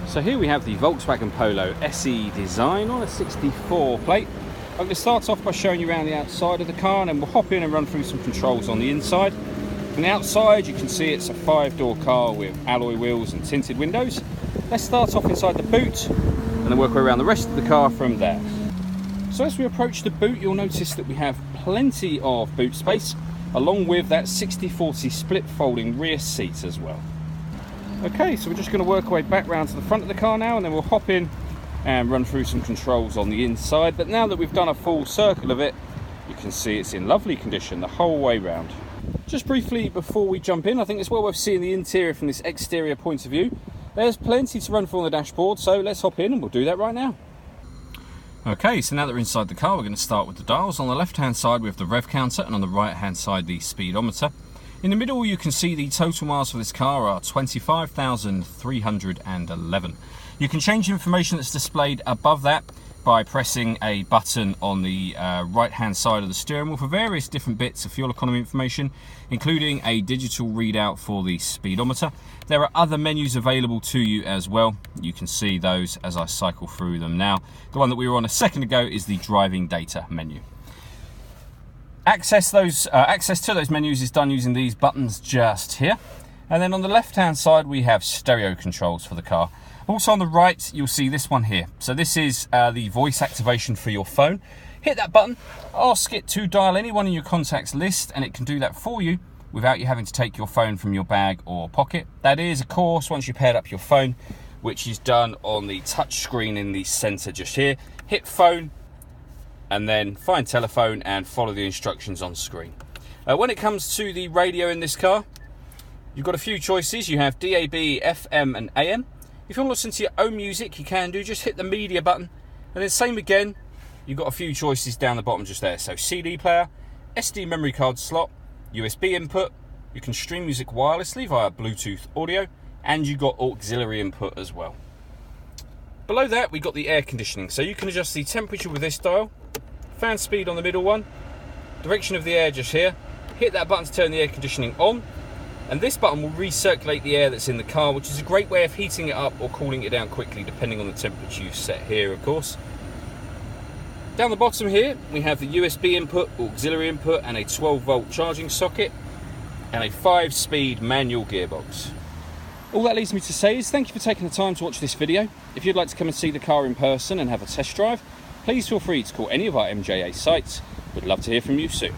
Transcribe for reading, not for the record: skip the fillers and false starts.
So here we have the Volkswagen Polo SE design on a 64 plate. I'm going to start off by showing you around the outside of the car, and then we'll hop in and run through some controls on the inside. From the outside you can see it's a 5-door car with alloy wheels and tinted windows. Let's start off inside the boot and then work our way around the rest of the car from there. So as we approach the boot, you'll notice that we have plenty of boot space, along with that 60/40 split folding rear seat as well. Okay, so we're just going to work our way back round to the front of the car now, and then we'll hop in and run through some controls on the inside. But now that we've done a full circle of it, you can see it's in lovely condition the whole way round. Just briefly before we jump in, I think it's well worth seeing the interior from this exterior point of view. There's plenty to run through on the dashboard, so let's hop in and we'll do that right now. Okay, so now that we're inside the car, we're going to start with the dials. On the left hand side we have the rev counter, and on the right hand side the speedometer. In the middle you can see the total miles for this car are 25,311. You can change the information that's displayed above that by pressing a button on the right hand side of the steering wheel for various different bits of fuel economy information, including a digital readout for the speedometer. There are other menus available to you as well. You can see those as I cycle through them now. The one that we were on a second ago is the driving data menu. Access to those menus is done using these buttons just here. And then on the left hand side we have stereo controls for the car. Also on the right you'll see this one here. So this is the voice activation for your phone. Hit that button, ask it to dial anyone in your contacts list, and it can do that for you without you having to take your phone from your bag or pocket. That is, of course, once you've paired up your phone, which is done on the touch screen in the center just here. Hit phone and then find telephone and follow the instructions on screen. When it comes to the radio in this car, you've got a few choices. You have DAB, FM and AM. If you want to listen to your own music, you can do. Just hit the media button, and then same again. You've got a few choices down the bottom just there. So CD player, SD memory card slot, USB input. You can stream music wirelessly via Bluetooth audio, and you've got auxiliary input as well. Below that we've got the air conditioning, so you can adjust the temperature with this dial, fan speed on the middle one, direction of the air just here. Hit that button to turn the air conditioning on, and this button will recirculate the air that's in the car, which is a great way of heating it up or cooling it down quickly, depending on the temperature you set here, of course. Down the bottom here we have the USB input, auxiliary input, and a 12-volt charging socket, and a 5-speed manual gearbox. All that leaves me to say is thank you for taking the time to watch this video. If you'd like to come and see the car in person and have a test drive, please feel free to call any of our MJA sites. We'd love to hear from you soon.